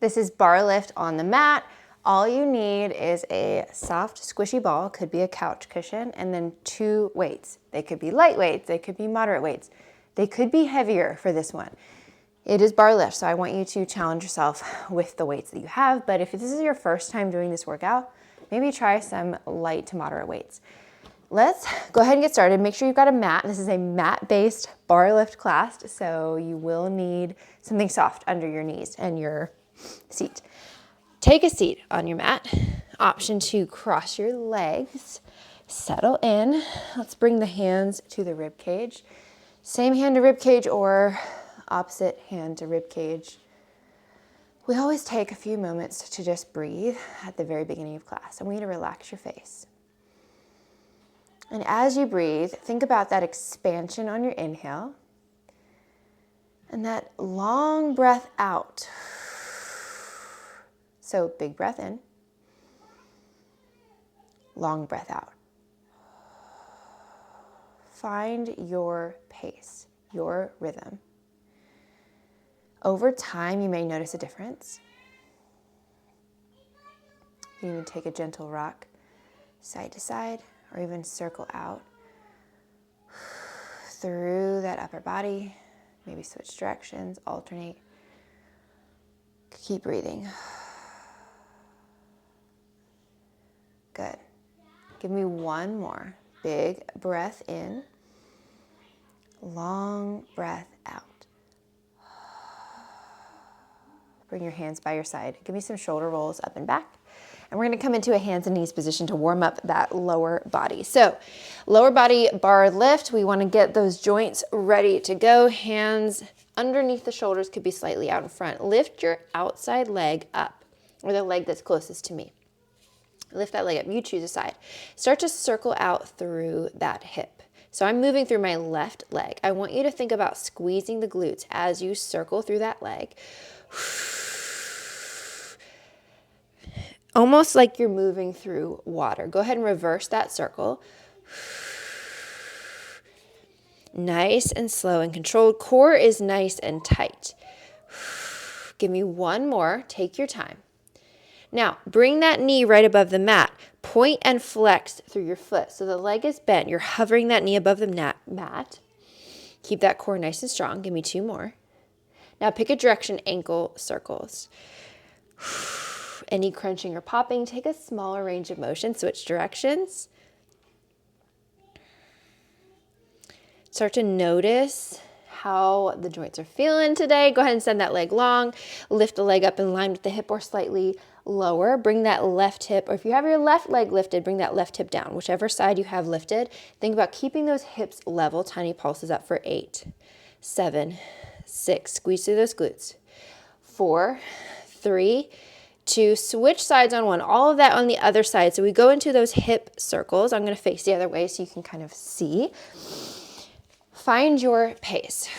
This is bar lift on the mat. All you need is a soft, squishy ball, could be a couch cushion, and then 2 weights. They could be light weights, they could be moderate weights. They could be heavier for this one. It is bar lift, so I want you to challenge yourself with the weights that you have, but if this is your first time doing this workout, maybe try some light to moderate weights. Let's go ahead and get started. Make sure you've got a mat. This is a mat-based bar lift class, so you will need something soft under your knees and your seat. Take a seat on your mat. Option 2, cross your legs. Settle in. Let's bring the hands to the rib cage. Same hand to rib cage or opposite hand to rib cage. We always take a few moments to just breathe at the very beginning of class. I want you to relax your face. And as you breathe, think about that expansion on your inhale and that long breath out. So big breath in, long breath out. Find your pace, your rhythm. Over time, you may notice a difference. You can even take a gentle rock side to side or even circle out through that upper body. Maybe switch directions, alternate. Keep breathing. Good. Give me one more. Big breath in. Long breath out. Bring your hands by your side. Give me some shoulder rolls up and back. And we're going to come into a hands and knees position to warm up that lower body. So lower body bar lift. We want to get those joints ready to go. Hands underneath the shoulders, could be slightly out in front. Lift your outside leg up, or the leg that's closest to me. Lift that leg up. You choose a side. Start to circle out through that hip. So I'm moving through my left leg. I want you to think about squeezing the glutes as you circle through that leg. Almost like you're moving through water. Go ahead and reverse that circle. Nice and slow and controlled. Core is nice and tight. Give me one more. Take your time. Now, bring that knee right above the mat. Point and flex through your foot. So the leg is bent. You're hovering that knee above the mat. Keep that core nice and strong. Give me 2 more. Now pick a direction, ankle circles. Any crunching or popping, take a smaller range of motion. Switch directions. Start to notice how the joints are feeling today. Go ahead and send that leg long. Lift the leg up in line with the hip or slightly lower. Bring that left hip, or if you have your left leg lifted, bring that left hip down. Whichever side you have lifted, think about keeping those hips level. Tiny pulses up for 8, 7, 6. Squeeze through those glutes. 4, 3, 2. Switch sides on one. All of that on the other side. So we go into those hip circles. I'm going to face the other way so you can kind of see. Find your pace.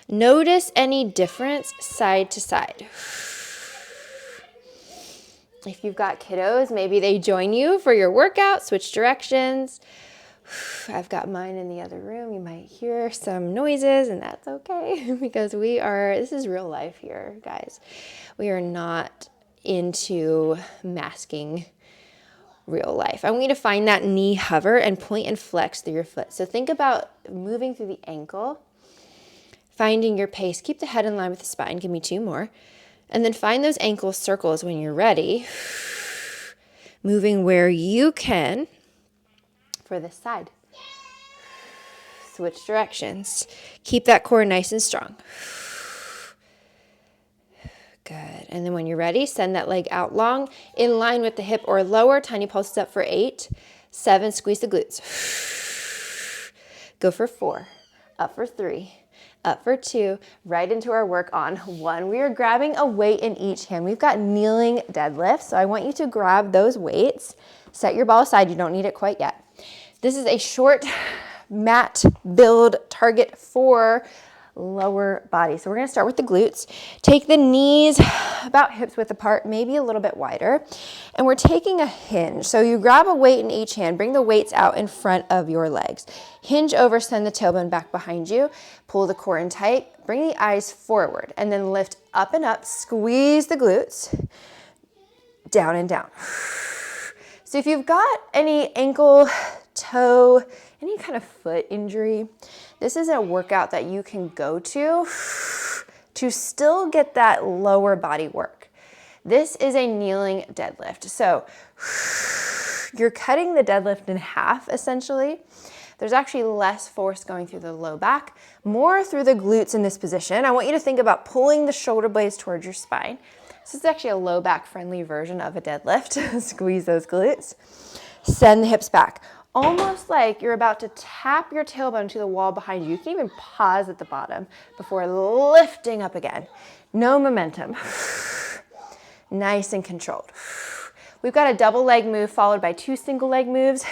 Notice any difference side to side. If you've got kiddos, maybe they join you for your workout. Switch directions. I've got mine in the other room. You might hear some noises, and that's okay because this is real life here, guys. We are not into masking real life. I want you to find that knee hover and point and flex through your foot. So think about moving through the ankle, finding your pace. Keep the head in line with the spine. Give me 2 more. And then find those ankle circles when you're ready. Moving where you can for this side. Switch directions. Keep that core nice and strong. Good. And then when you're ready, send that leg out long, in line with the hip or lower. Tiny pulses up for 8, 7. Squeeze the glutes. Go for 4, up for 3, up for 2, right into our work on 1. We are grabbing a weight in each hand. We've got kneeling deadlifts, so I want you to grab those weights. Set your ball aside. You don't need it quite yet. This is a short mat build target for lower body. So we're gonna start with the glutes. Take the knees about hips width apart, maybe a little bit wider. And we're taking a hinge. So you grab a weight in each hand, bring the weights out in front of your legs. Hinge over, send the tailbone back behind you. Pull the core in tight, bring the eyes forward, and then lift up and up, squeeze the glutes, down and down. So if you've got any ankle, toe, any kind of foot injury, this is a workout that you can go to still get that lower body work. This is a kneeling deadlift. So you're cutting the deadlift in half essentially. There's actually less force going through the low back, more through the glutes in this position. I want you to think about pulling the shoulder blades towards your spine. This is actually a low back friendly version of a deadlift. Squeeze those glutes. Send the hips back. Almost like you're about to tap your tailbone to the wall behind you. You can even pause at the bottom before lifting up again. No momentum. Nice and controlled. We've got a double leg move followed by 2 single leg moves.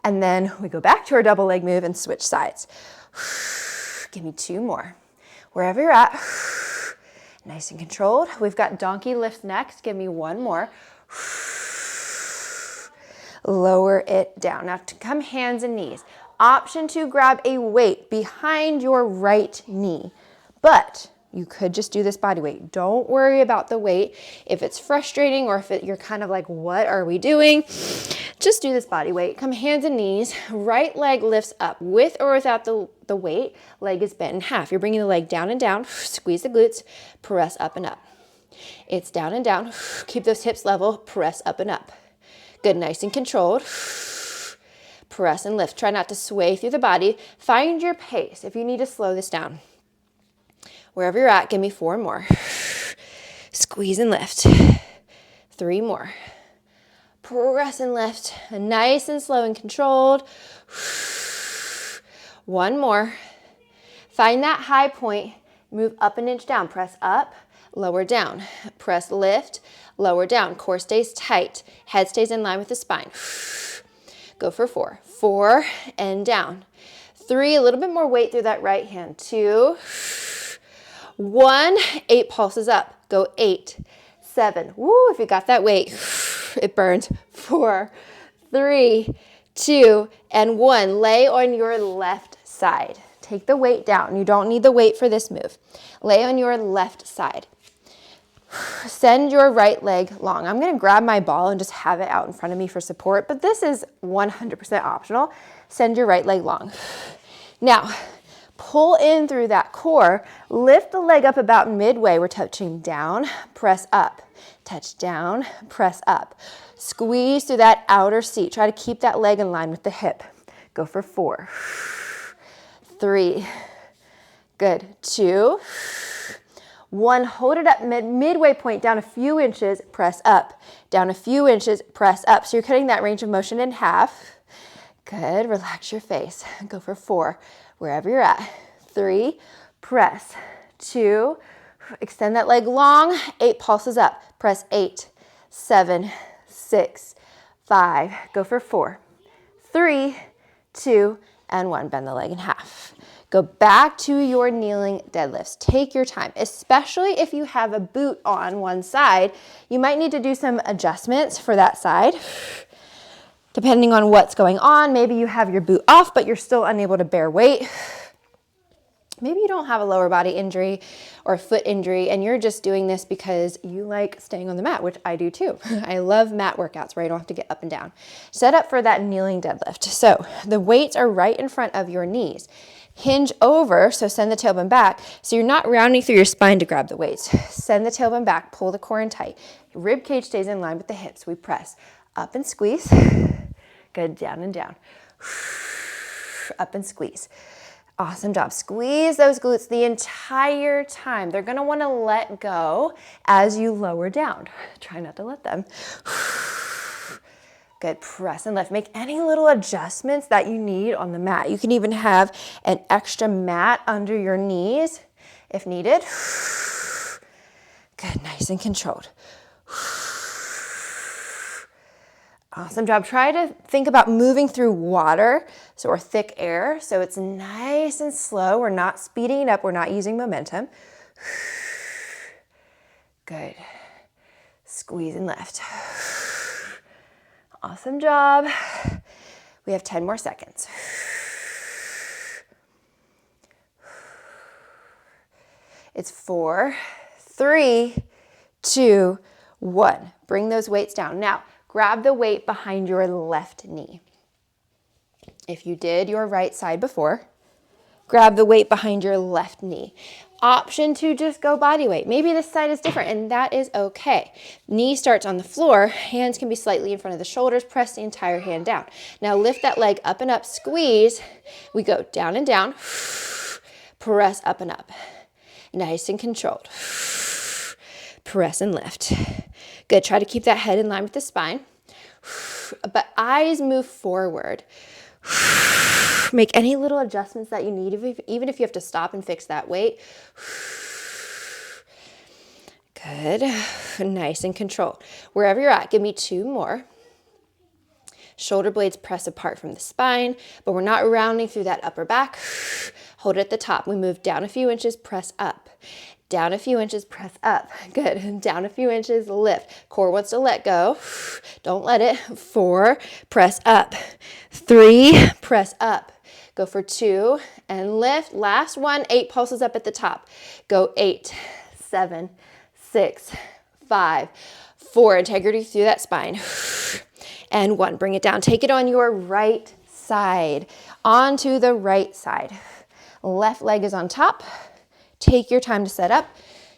And then we go back to our double leg move and switch sides. Give me 2 more. Wherever you're at, nice and controlled. We've got donkey lifts next. Give me 1 more. Lower it down. Now to come hands and knees. Option to grab a weight behind your right knee, but you could just do this body weight. Don't worry about the weight. If it's frustrating or if you're kind of like, what are we doing? Just do this body weight. Come hands and knees. Right leg lifts up with or without the weight. Leg is bent in half. You're bringing the leg down and down. Squeeze the glutes. Press up and up. It's down and down. Keep those hips level. Press up and up. Good, nice and controlled. Press and lift. Try not to sway through the body. Find your pace. If you need to slow this down. Wherever you're at, give me 4 more. Squeeze and lift. 3 more. Press and lift. Nice and slow and controlled. 1 more. Find that high point. Move up an inch down. Press up, lower down. Press lift, lower down. Core stays tight. Head stays in line with the spine. Go for 4. 4 and down. 3, a little bit more weight through that right hand. 2, 1, 8 pulses up. Go 8, 7. Woo, if you got that weight, it burns. 4, 3, 2, and 1. Lay on your left side. Take the weight down. You don't need the weight for this move. Lay on your left side. Send your right leg long. I'm going to grab my ball and just have it out in front of me for support, but this is 100% optional. Send your right leg long. Now, pull in through that core. Lift the leg up about midway. We're touching down, press up. Touch down, press up. Squeeze through that outer seat. Try to keep that leg in line with the hip. Go for 4, 3, good, 2, 1, hold it up midway point, down a few inches, press up, down a few inches, press up. So you're cutting that range of motion in half. Good, relax your face. Go for 4, wherever you're at. 3, press, 2, extend that leg long, 8 pulses up, press 8, 7, 6, 5, go for 4, 3, 2, and 1, bend the leg in half. Go back to your kneeling deadlifts. Take your time, especially if you have a boot on one side. You might need to do some adjustments for that side, depending on what's going on. Maybe you have your boot off, but you're still unable to bear weight. Maybe you don't have a lower body injury or a foot injury, and you're just doing this because you like staying on the mat, which I do too. I love mat workouts where I don't have to get up and down. Set up for that kneeling deadlift. So the weights are right in front of your knees. Hinge over, so send the tailbone back. So you're not rounding through your spine to grab the weights. Send the tailbone back, pull the core in tight. Rib cage stays in line with the hips. We press up and squeeze. Good, down and down. Up and squeeze. Awesome job. Squeeze those glutes the entire time. They're gonna wanna let go as you lower down. Try not to let them. Good, press and lift. Make any little adjustments that you need on the mat. You can even have an extra mat under your knees if needed. Good, nice and controlled. Awesome job. Try to think about moving through water or thick air so it's nice and slow. We're not speeding it up. We're not using momentum. Good. Squeeze and lift. Awesome job. We have 10 more seconds. It's 4, 3, 2, 1. Bring those weights down. Now, grab the weight behind your left knee. If you did your right side before, grab the weight behind your left knee. Option to just go body weight. Maybe this side is different, and that is okay. Knee starts on the floor. Hands can be slightly in front of the shoulders. Press the entire hand down. Now lift that leg up and up. Squeeze. We go down and down. Press up and up. Nice and controlled. Press and lift. Good. Try to keep that head in line with the spine. But eyes move forward. Make any little adjustments that you need, even if you have to stop and fix that weight. Good. Nice and controlled. Wherever you're at, give me 2 more. Shoulder blades press apart from the spine, but we're not rounding through that upper back. Hold it at the top. We move down a few inches, press up. Down a few inches, press up. Good. Down a few inches, lift. Core wants to let go. Don't let it. 4, press up. 3, press up. Go for 2 and lift. Last one, 8 pulses up at the top. Go 8, 7, 6, 5, 4. Integrity through that spine. And 1. Bring it down. Take it on your right side. Onto the right side. Left leg is on top. Take your time to set up.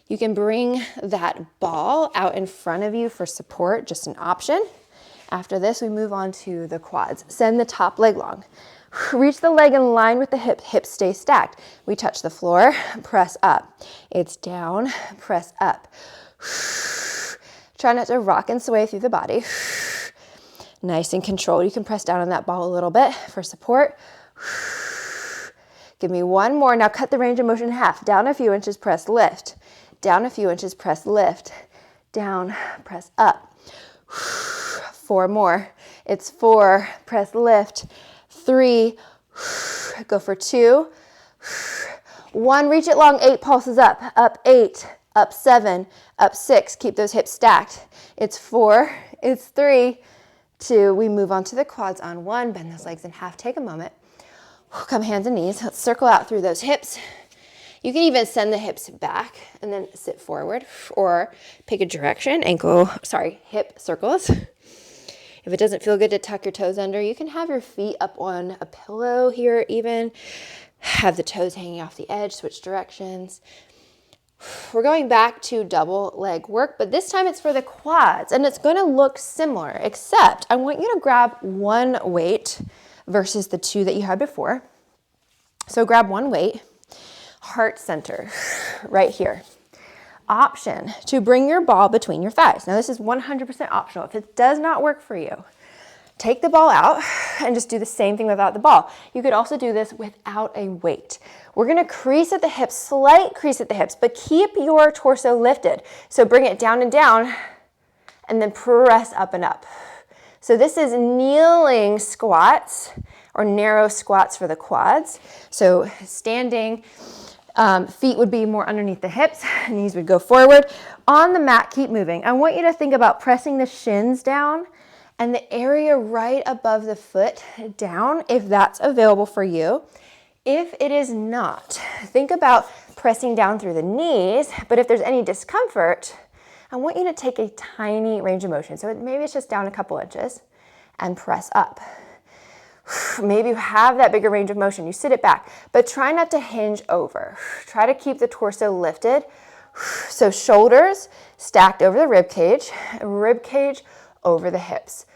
You can bring that ball out in front of you for support, just an option. After this, we move on to the quads. Send the top leg long. Reach the leg in line with the hip. Hips stay stacked. We touch the floor, press up. It's down, press up. Try not to rock and sway through the body. Nice and controlled. You can press down on that ball a little bit for support. Give me 1 more. Now cut the range of motion in half. Down a few inches, press lift. Down a few inches, press lift. Down, press up. 4 more. It's 4, press lift. 3, go for 2. 1, reach it long, 8 pulses up. Up 8, up 7, up 6. Keep those hips stacked. It's 4, it's 3, 2. We move on to the quads on 1. Bend those legs in half. Take a moment. Come hands and knees. Let's circle out through those hips. You can even send the hips back and then sit forward or pick a direction. Hip circles. If it doesn't feel good to tuck your toes under, you can have your feet up on a pillow here even. Have the toes hanging off the edge, switch directions. We're going back to double leg work, but this time it's for the quads and it's going to look similar, except I want you to grab 1 weight versus the 2 that you had before. So grab 1 weight, heart center, right here. Option to bring your ball between your thighs. Now this is 100% optional. If it does not work for you, take the ball out and just do the same thing without the ball. You could also do this without a weight. We're gonna crease at the hips, slight crease at the hips, but keep your torso lifted. So bring it down and down and then press up and up. So this is kneeling squats or narrow squats for the quads. So standing, feet would be more underneath the hips, knees would go forward. On the mat, keep moving. I want you to think about pressing the shins down and the area right above the foot down, if that's available for you. If it is not, think about pressing down through the knees, but if there's any discomfort, I want you to take a tiny range of motion. So maybe it's just down a couple inches and press up. Maybe you have that bigger range of motion. You sit it back, but try not to hinge over. Try to keep the torso lifted. So shoulders stacked over the rib cage over the hips.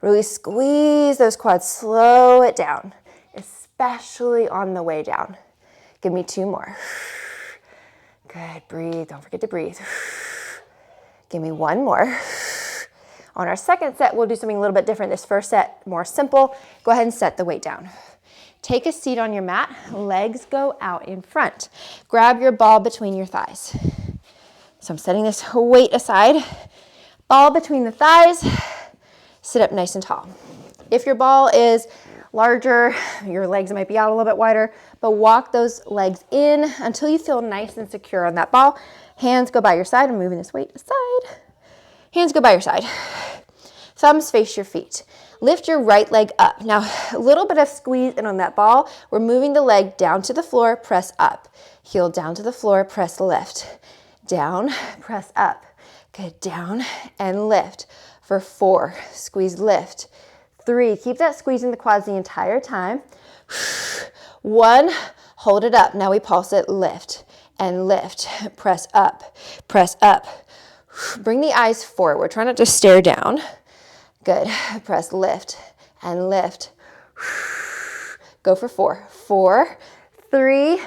Really squeeze those quads, slow it down, especially on the way down. Give me 2 more. Good, breathe, don't forget to breathe. Give me 1 more. On our second set, we'll do something a little bit different. This first set, more simple. Go ahead and set the weight down. Take a seat on your mat, legs go out in front. Grab your ball between your thighs. So I'm setting this weight aside. Ball between the thighs, sit up nice and tall. If your ball is larger, your legs might be out a little bit wider, but walk those legs in until you feel nice and secure on that ball. Hands go by your side. I'm moving this weight aside. Hands go by your side. Thumbs face your feet. Lift your right leg up. Now, a little bit of squeeze in on that ball. We're moving the leg down to the floor, press up. Heel down to the floor, press lift. Down, press up. Good, down and lift. For 4, squeeze, lift. 3, keep that squeeze in the quads the entire time. 1, hold it up. Now we pulse it, lift and lift. Press up, press up. Bring the eyes forward. Try not to stare down. Good. Press lift and lift. Go for 4. 4, 3,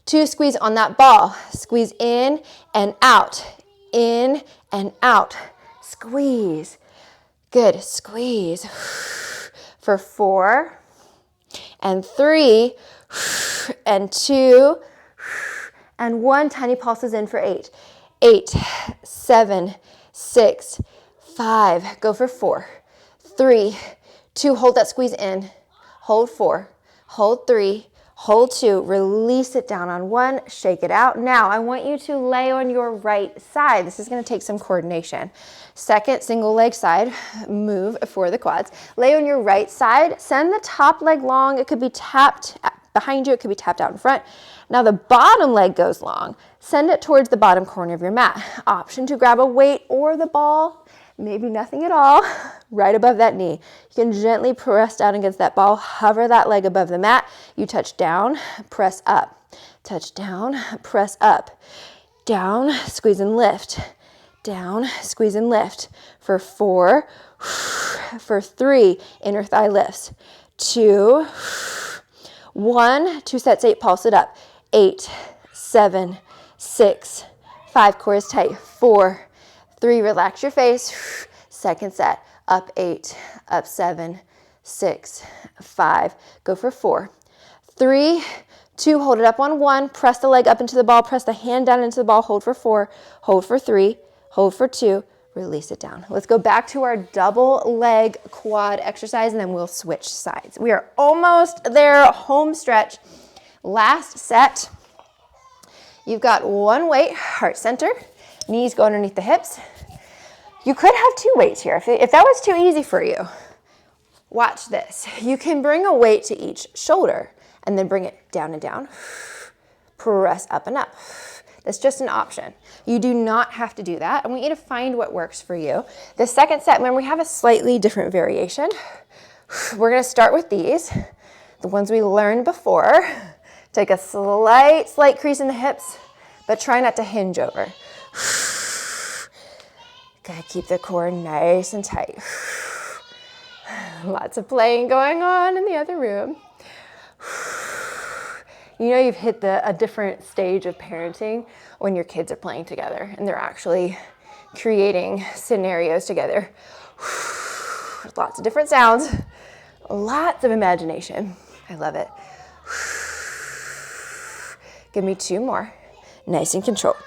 2, squeeze on that ball. Squeeze in and out. In and out. Squeeze. Good. Squeeze. For 4 and 3 and 2 and 1. Tiny pulses in for 8. 8, 7, 6, 5. Go for 4. 3, 2. Hold that squeeze in. Hold 4. Hold 3. Hold 2. Release it down on 1. Shake it out. Now I want you to lay on your right side. This is going to take some coordination. Second single leg side, move for the quads. Lay on your right side. Send the top leg long. It could be tapped behind you. It could be tapped out in front. Now the bottom leg goes long. Send it towards the bottom corner of your mat. Option to grab a weight or the ball, maybe nothing at all, right above that knee. You can gently press down against that ball. Hover that leg above the mat. You touch down, press up. Touch down, press up. Down, squeeze and lift. Down, squeeze and lift. For 4, for 3, inner thigh lifts. 2, 1, 2 sets, 8, pulse it up. 8, 7, 6, 5, core is tight. 4, 3, relax your face. Second set, up 8, up 7, 6, 5. Go for 4, 3, 2, hold it up on 1. Press the leg up into the ball. Press the hand down into the ball. Hold for 4, hold for 3, hold for 2, release it down. Let's go back to our double leg quad exercise and then we'll switch sides. We are almost there, home stretch. Last set. You've got 1 weight, heart center, knees go underneath the hips. You could have 2 weights here. If that was too easy for you, watch this. You can bring a weight to each shoulder and then bring it down and down. Press up and up. That's just an option. You do not have to do that. I want you to find what works for you. The second set, remember we have a slightly different variation. We're gonna start with these, the ones we learned before. Take a slight crease in the hips, but try not to hinge over. Gotta keep the core nice and tight. Lots of playing going on in the other room. You know you've hit a different stage of parenting when your kids are playing together and they're actually creating scenarios together. Lots of different sounds, lots of imagination. I love it. Give me 2 more. Nice and controlled.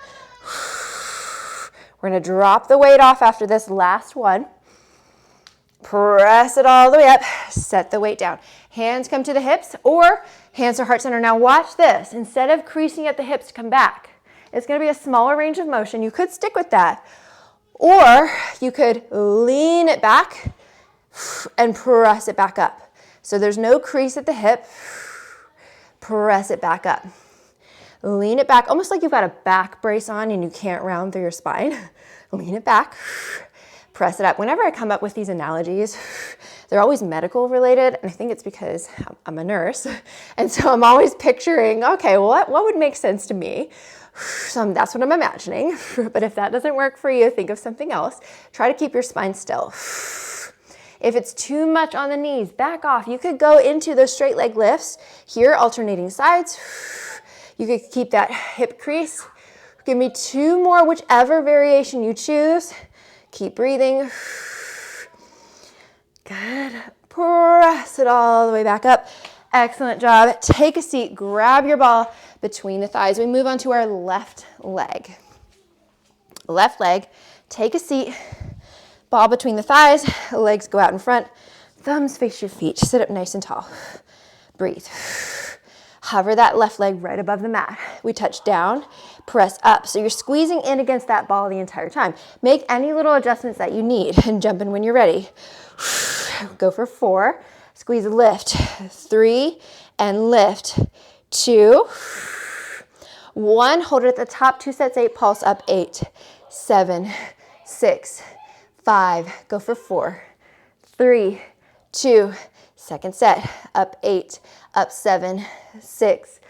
We're gonna drop the weight off after this last one. Press it all the way up, set the weight down. Hands come to the hips or hands to heart center. Now watch this. Instead of creasing at the hips to come back, it's gonna be a smaller range of motion. You could stick with that. Or you could lean it back and press it back up. So there's no crease at the hip. Press it back up. Lean it back, almost like you've got a back brace on and you can't round through your spine. Lean it back. Press it up. Whenever I come up with these analogies, they're always medical related, and I think it's because I'm a nurse, and so I'm always picturing, okay, well, what would make sense to me? So that's what I'm imagining, but if that doesn't work for you, think of something else. Try to keep your spine still. If it's too much on the knees, back off. You could go into those straight leg lifts here, alternating sides. You could keep that hip crease. Give me 2 more, whichever variation you choose. Keep breathing. Good. Press it all the way back up. Excellent job. Take a seat. Grab your ball between the thighs. We move on to our left leg. Left leg. Take a seat. Ball between the thighs, legs go out in front, thumbs face your feet. Sit up nice and tall. Breathe. Hover that left leg right above the mat. We touch down, press up. So you're squeezing in against that ball the entire time. Make any little adjustments that you need and jump in when you're ready. Go for 4. Squeeze, lift. 3 and lift. 2. 1. Hold it at the top. 2 sets, 8. Pulse up. 8, 7, 6, 5. Go for 4, 3, 2. Second set. Up 8, up 7, 6,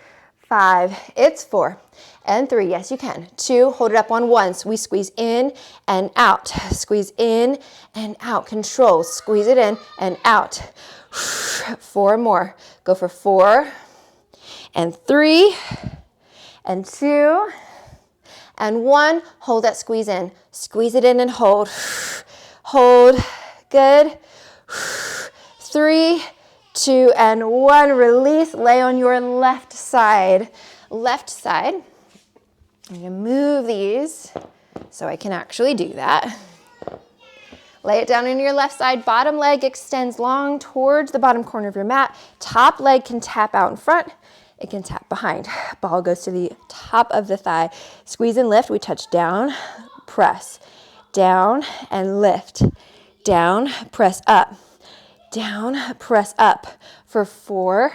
5. It's 4 and 3. Yes, you can. 2. Hold it up on 1. So we squeeze in and out. Squeeze in and out. Control. Squeeze it in and out. 4 more. Go for 4 and 3 and 2 and 1. Hold that squeeze in. Squeeze it in and hold. Hold. Good. 3, 2, and 1. Release. Lay on your left side. Left side. I'm going to move these so I can actually do that. Lay it down on your left side. Bottom leg extends long towards the bottom corner of your mat. Top leg can tap out in front. It can tap behind. Ball goes to the top of the thigh. Squeeze and lift. We touch down, press, down and lift. Down, press up. Down, press up for 4.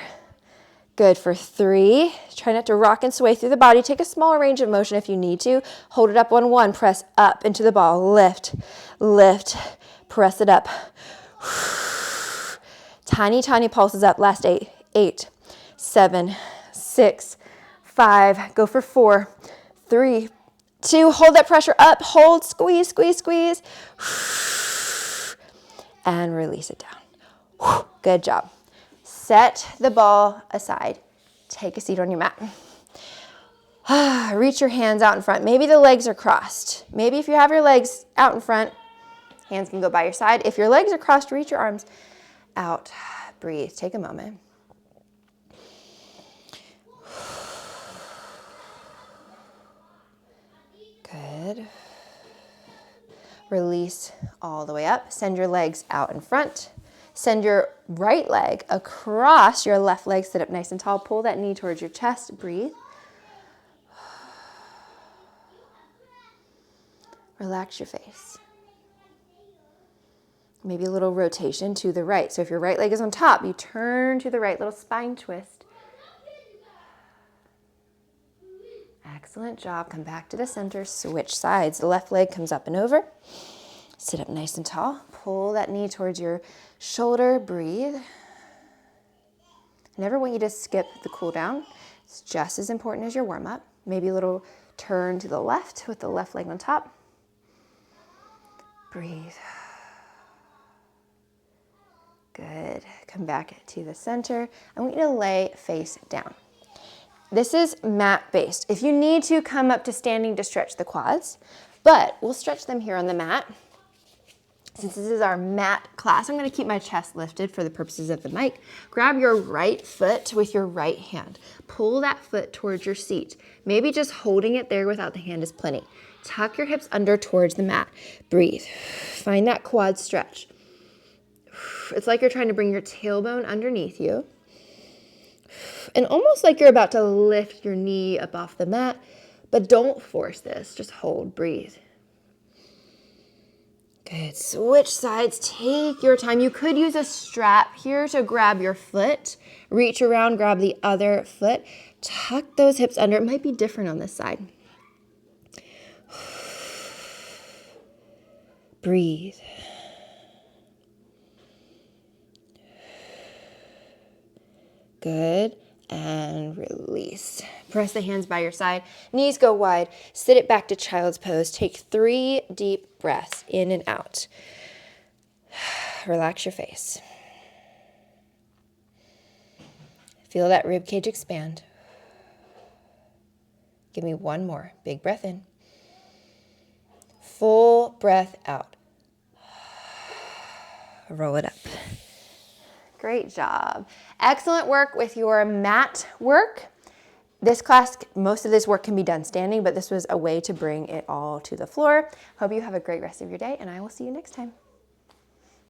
Good for 3. Try not to rock and sway through the body. Take a smaller range of motion if you need to. Hold it up on 1. Press up into the ball. Lift, lift, press it up. Tiny, tiny pulses up. Last 8, 8, 7, 6, 5. Go for 4, 3, 2. Hold that pressure up. Hold, squeeze, squeeze, squeeze. And release it down. Good job. Set the ball aside. Take a seat on your mat. Reach your hands out in front. Maybe the legs are crossed. Maybe if you have your legs out in front, hands can go by your side. If your legs are crossed, reach your arms out. Breathe. Take a moment. Good. Release all the way up. Send your legs out in front. Send your right leg across your left leg. Sit up nice and tall. Pull that knee towards your chest. Breathe. Relax your face. Maybe a little rotation to the right. So if your right leg is on top, you turn to the right, little spine twist. Excellent job. Come back to the center. Switch sides. The left leg comes up and over. Sit up nice and tall. Pull that knee towards your shoulder. Breathe. I never want you to skip the cool down. It's just as important as your warm up. Maybe a little turn to the left with the left leg on top. Breathe. Good. Come back to the center. I want you to lay face down. This is mat based. If you need to, come up to standing to stretch the quads, but we'll stretch them here on the mat. Since this is our mat class, I'm going to keep my chest lifted for the purposes of the mic. Grab your right foot with your right hand. Pull that foot towards your seat. Maybe just holding it there without the hand is plenty. Tuck your hips under towards the mat. Breathe. Find that quad stretch. It's like you're trying to bring your tailbone underneath you. And almost like you're about to lift your knee up off the mat, but don't force this. Just hold, breathe. Good. Switch sides. Take your time. You could use a strap here to grab your foot. Reach around, grab the other foot. Tuck those hips under. It might be different on this side. Breathe. Good. And release. Press the hands by your side. Knees go wide. Sit it back to child's pose. Take 3 deep breaths in and out. Relax your face. Feel that rib cage expand. Give me 1 more. Big breath in. Full breath out. Roll it up. Great job. Excellent work with your mat work. This class, most of this work can be done standing, but this was a way to bring it all to the floor. Hope you have a great rest of your day, and I will see you next time.